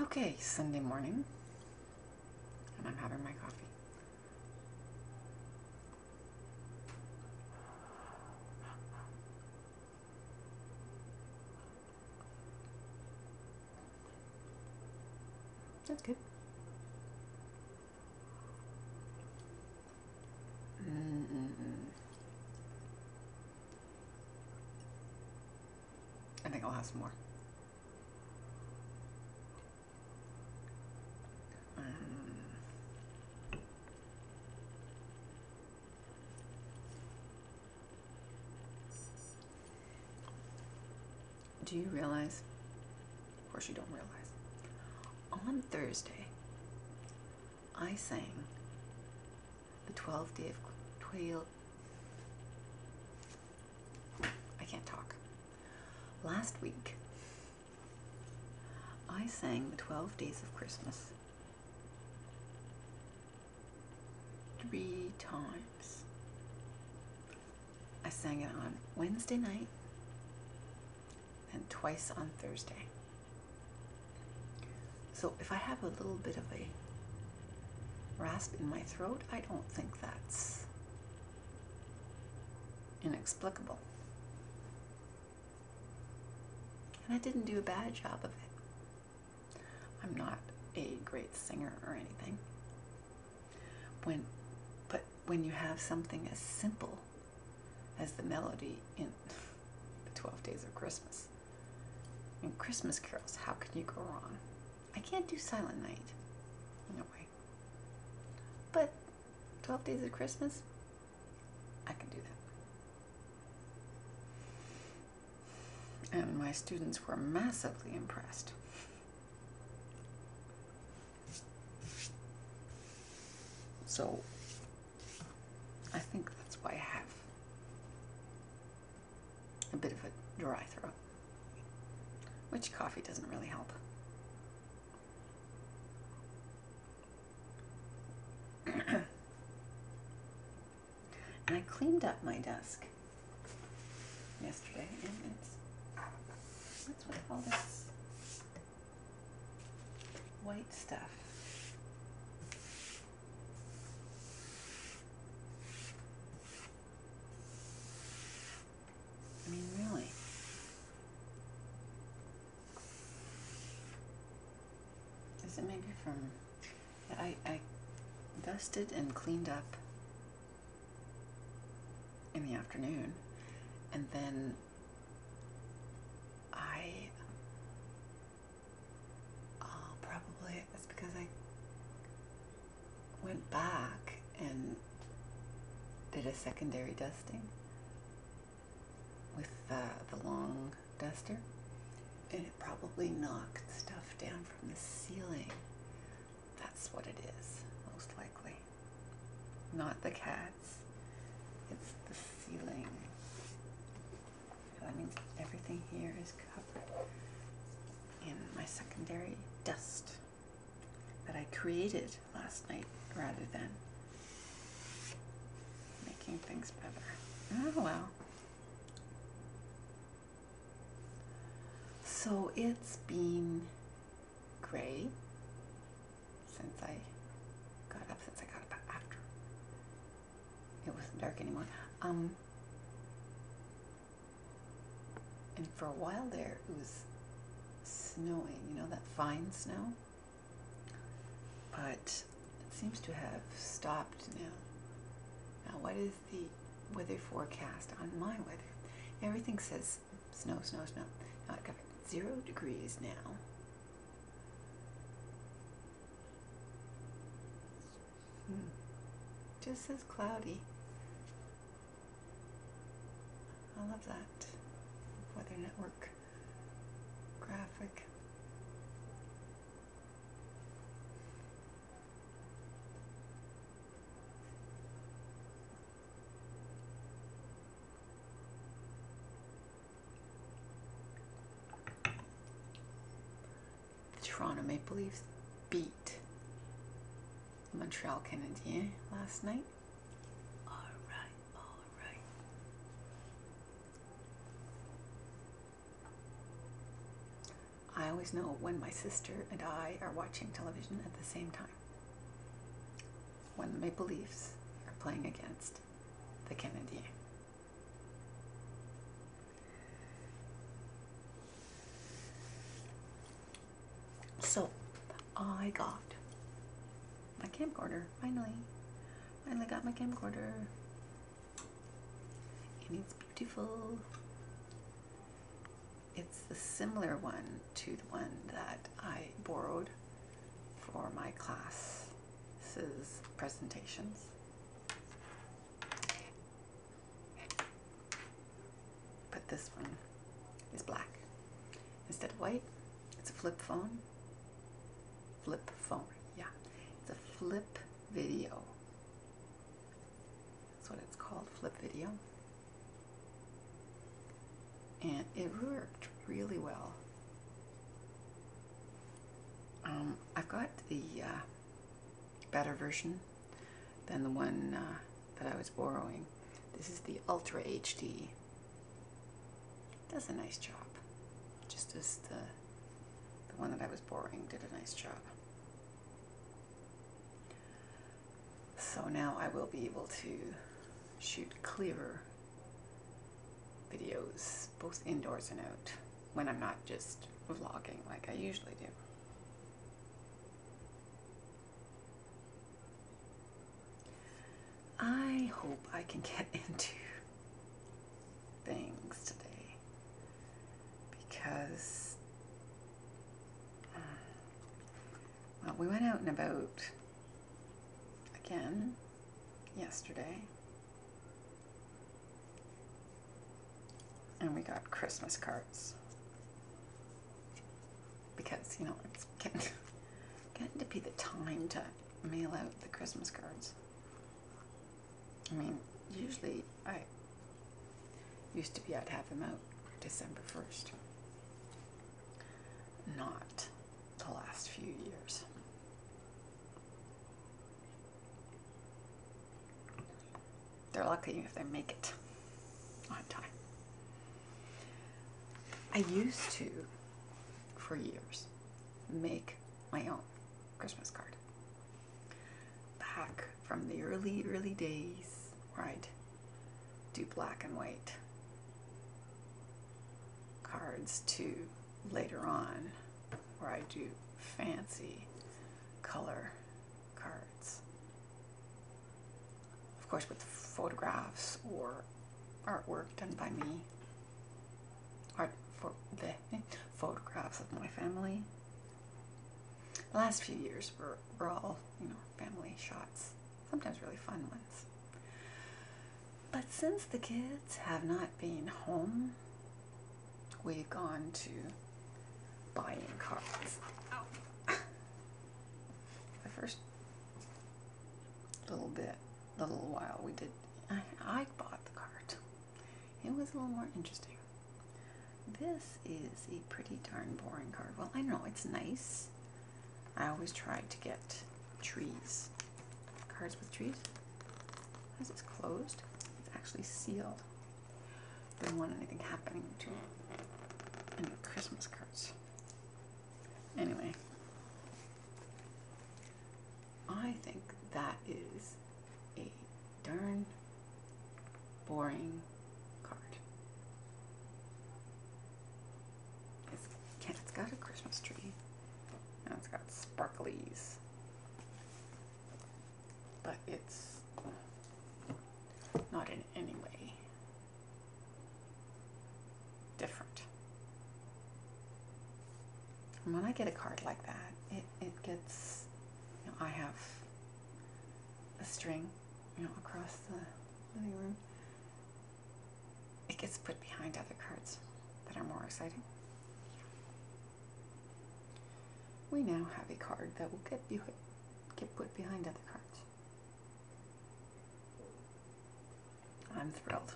Okay, Sunday morning, and I'm having my coffee. That's good. I think I'll have some more. Do you realize, of course you don't realize, on Thursday, I sang the 12th day of I can't talk. Last week, I sang the 12 days of Christmas 3 times. I sang it on Wednesday night and twice on Thursday. So if I have a little bit of a rasp in my throat, I don't think that's inexplicable. And I didn't do a bad job of it. I'm not a great singer or anything. But when you have something as simple as the melody in the 12 Days of Christmas, in Christmas carols, how can you go wrong? I can't do Silent Night, no way. But 12 Days of Christmas, I can do that. And my students were massively impressed. So I think that's why I have a bit of a dry throat, which coffee doesn't really help. And I cleaned up my desk yesterday, and what's with all this white stuff? I mean, really. Is it maybe from... I dusted and cleaned up in the afternoon, and then probably it's because I went back and did a secondary dusting with the long duster, and it probably knocked stuff down from the ceiling. That's what it is, most likely. Not the cats. It's the ceiling. That means everything here is covered in my secondary dust that I created last night rather than making things better. Oh well. So it's been gray since I got up after it wasn't dark anymore. And for a while there, it was snowing, you know, that fine snow. But it seems to have stopped now. Now, what is the weather forecast on my weather? Everything says snow, snow, snow. Now, I've got 0 degrees now. Just says cloudy. I love that Weather Network graphic. The Toronto Maple Leafs beat the Montreal Canadiens last night. All right. I always know when my sister and I are watching television at the same time. When the Maple Leafs are playing against the Canadiens. So, I got my camcorder, finally. Finally got my camcorder. And it's beautiful. It's a similar one to the one that I borrowed for my class's presentations. But this one is black. Instead of white, it's a flip phone. Flip phone, yeah. It's a flip video. That's what it's called, flip video. And it worked really well. I've got the better version than the one that I was borrowing. This is the Ultra HD. Does a nice job. Just as the one that I was borrowing did a nice job. So now I will be able to shoot clearer videos, both indoors and out, when I'm not just vlogging like I usually do. I hope I can get into things today, because well, we went out and about again yesterday, and we got Christmas cards, because, you know, it's getting to be the time to mail out the Christmas cards. I mean, usually I used to be I'd have them out December 1st. Not the last few years. They're lucky if they make it on time. I used to, for years, make my own Christmas card. Back from the early days where I'd do black and white cards, to later on where I do fancy color cards. Of course, with photographs or artwork done by me. Art for the photographs of my family. The last few years were all, you know, family shots. Sometimes really fun ones. But since the kids have not been home, we've gone to buying cards. Oh. The first little while we did, I bought the card. It was a little more interesting. This is a pretty darn boring card. Well, I know it's nice. I always try to get trees. Cards with trees. Why is this closed? It's actually sealed. Don't want anything happening to any Christmas cards. Anyway, I think that is a darn boring card. It's got a Christmas tree, and it's got sparklies, but it's not in any way different. And when I get a card like that, it gets, you know, I have a string, you know, across the living room. It gets put behind other cards that are more exciting. We now have a card that will get put behind other cards. I'm thrilled.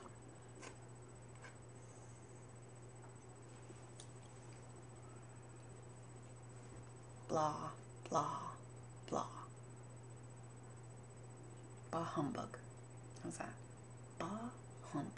Blah, blah, blah. Bah humbug. How's that? Bah humbug.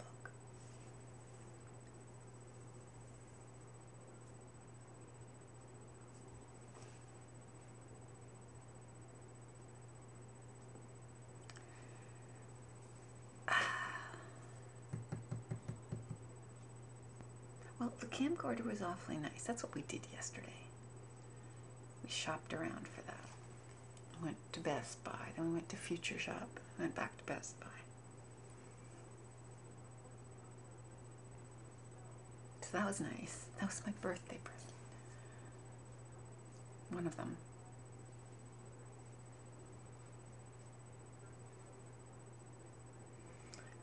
the camcorder was awfully nice. That's what we did yesterday. We shopped around for that. Went to Best Buy, then we went to Future Shop, went back to Best Buy. So that was nice. That was my birthday present. One of them.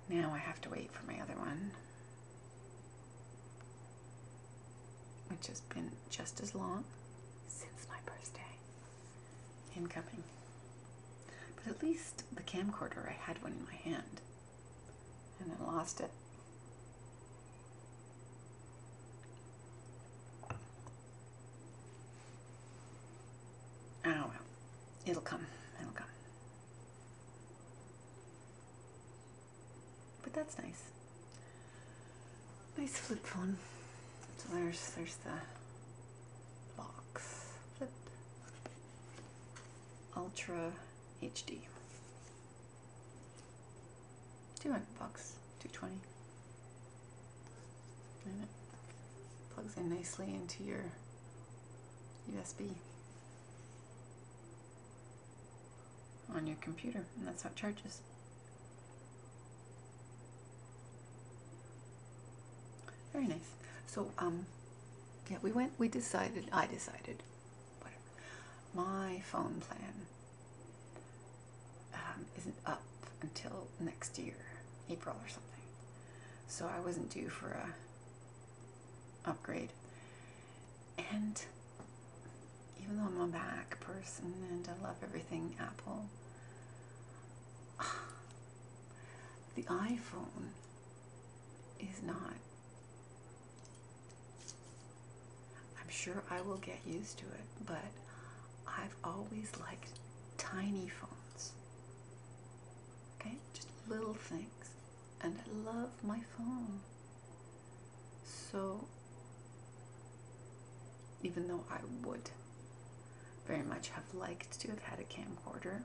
Now I have to wait for my other one, which has been just as long since my birthday. Incoming. But at least the camcorder, I had one in my hand and I lost it. Oh well, it'll come, it'll come. But that's nice. Nice flip phone. So there's the box. Flip. Ultra HD. $200, $220. And it plugs in nicely into your USB on your computer, and that's how it charges. Very nice. So, yeah, I decided, whatever. My phone plan isn't up until next year, April or something. So I wasn't due for a upgrade. And even though I'm a Mac person and I love everything Apple, the iPhone is not. I'm sure I will get used to it, but I've always liked tiny phones. Okay? Just little things. And I love my phone. So, even though I would very much have liked to have had a camcorder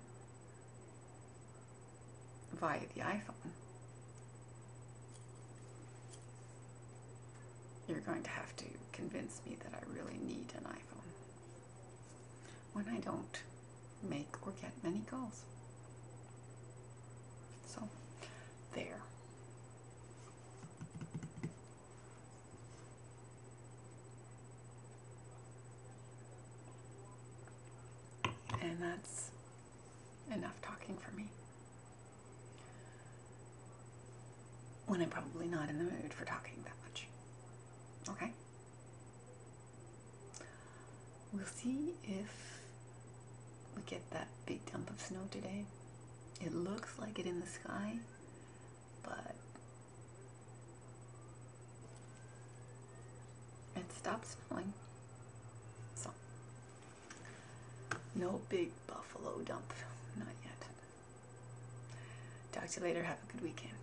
via the iPhone, you're going to have to convince me that I really need an iPhone when I don't make or get many calls. So, there. And that's enough talking for me. When I'm probably not in the mood for talking that much. Okay? We'll see if we get that big dump of snow today. It looks like it in the sky, but it stopped snowing. So, no big buffalo dump. Not yet. Talk to you later. Have a good weekend.